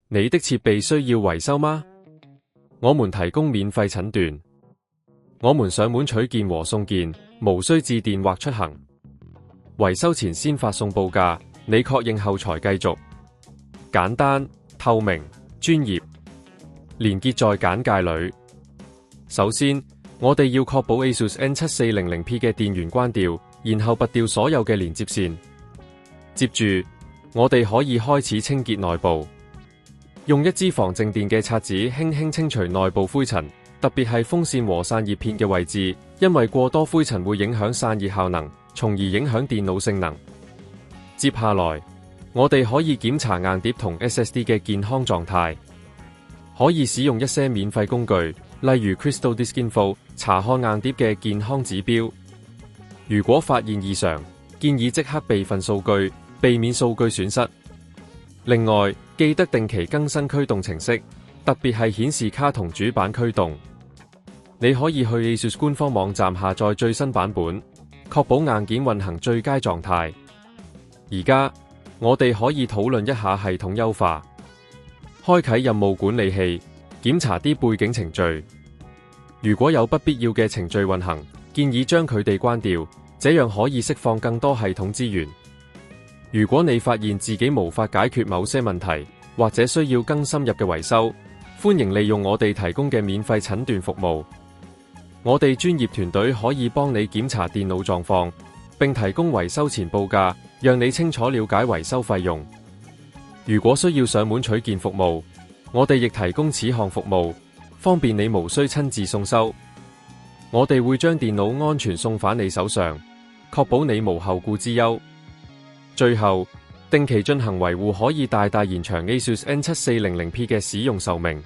你的設備需要維修嗎？我們提供免費診斷，我們上門取件和送件，無需致電或出行。維修前先發送報價，你確認後才繼續。簡單、透明、專業，連結在簡介裏。首先，我哋要確保 ASUS N7400P 嘅電源關掉，然後拔掉所有嘅連接線。接住，我哋可以開始清潔內部。用一支防靜電嘅刷子輕輕清除內部灰塵，特別係風扇和散熱片嘅位置，因為過多灰塵會影響散熱效能，從而影響電腦性能。接下來，我哋可以檢查硬碟同 SSD 嘅健康狀態，可以使用一些免費工具，例如 Crystal Disk Info 查看硬碟嘅健康指標。如果發現異常，建議即刻備份數據，避免數據損失。另外，記得定期更新驅動程式，特別係顯示卡同主板驅動。你可以去 ASUS 官方網站下載最新版本，確保硬件運行最佳狀態。而家，我哋可以討論一下系統優化。開啟任務管理器，檢查啲背景程序。如果有不必要嘅程序運行，建議將佢哋關掉，這樣可以釋放更多系統資源。如果你發現自己無法解決某些問題，或者需要更深入嘅維修，歡迎利用我哋提供嘅免費診斷服務。我哋專業團隊可以幫你檢查電腦狀況，並提供維修前報價，讓你清楚了解維修費用。如果需要上門取件服務，我哋亦提供此項服務，方便你無需親自送修。我哋會將電腦安全送返你手上，確保你無後顧之憂。最後，定期進行維護可以大大延長 ASUS N7400P 嘅使用壽命。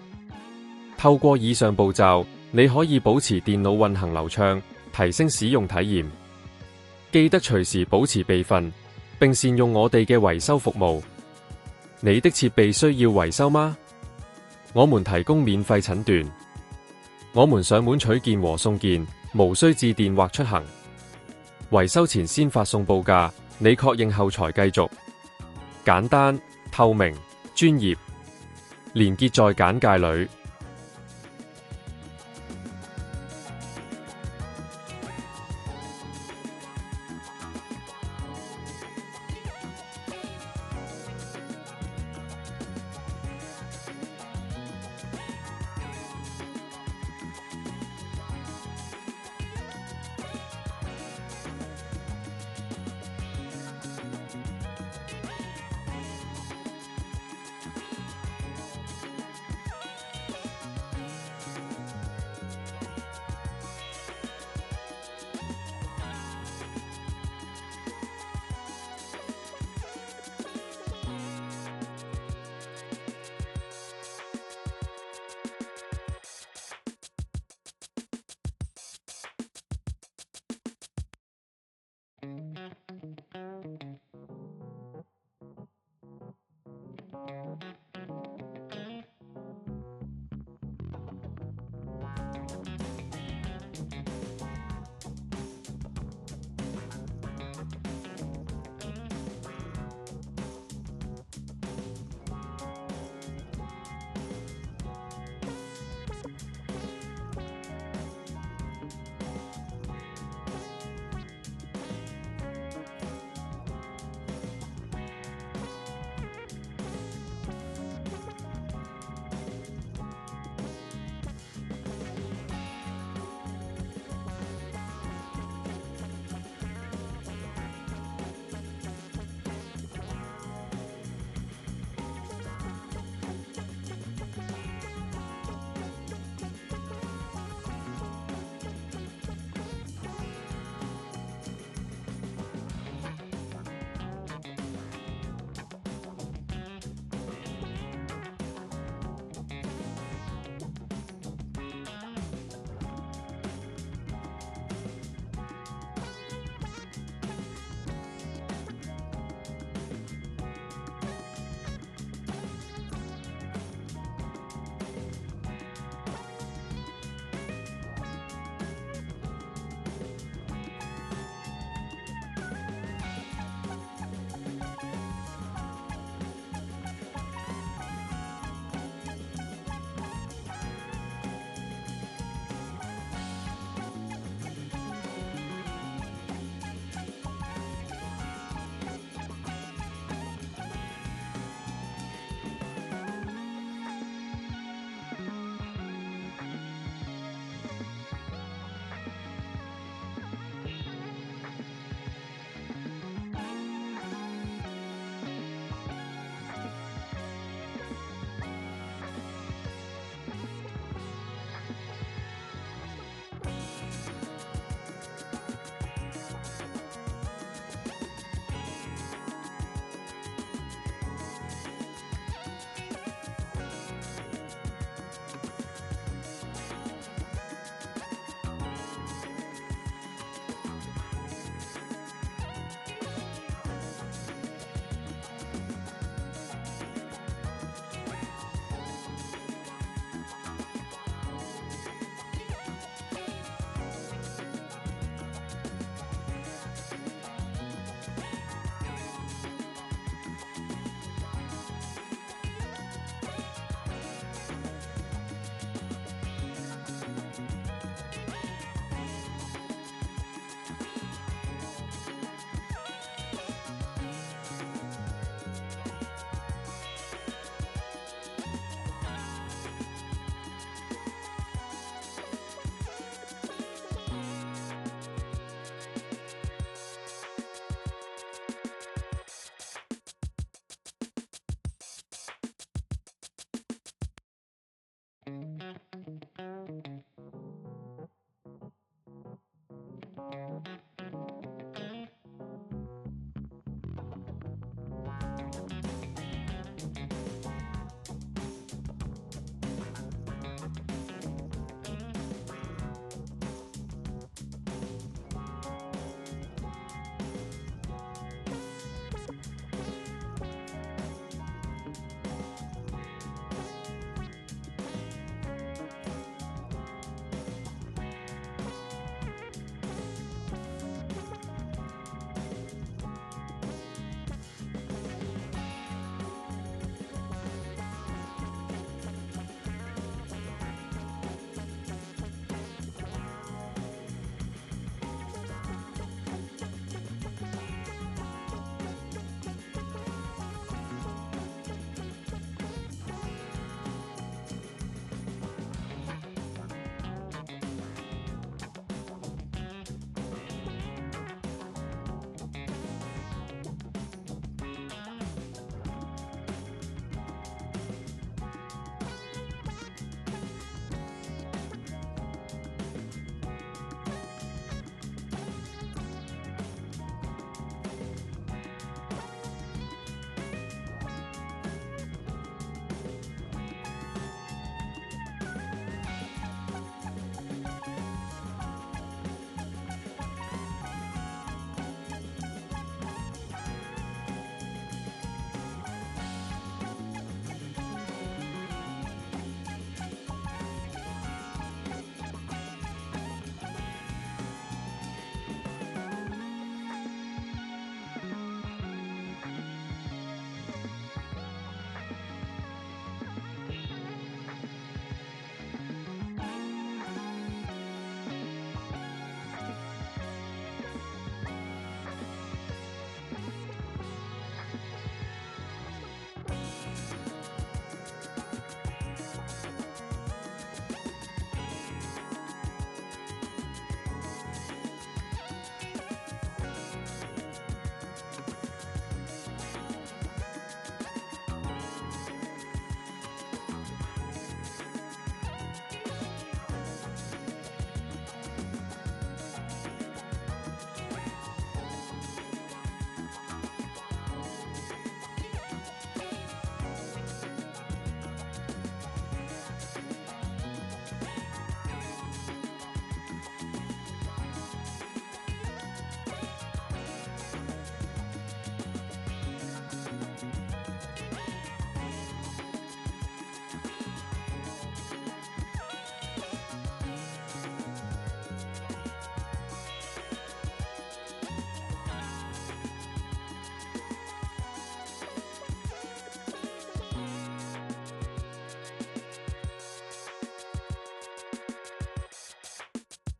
透過以上步驟，你可以保持電腦運行流暢，提升使用體驗。記得隨時保持備份，並善用我哋嘅維修服務。你的設備需要維修嗎？我們提供免費診斷，我們上門取件和送件，無需致電或出行。維修前先發送報價，你確認後才繼續。簡單、透明、專業，連結在簡介裏。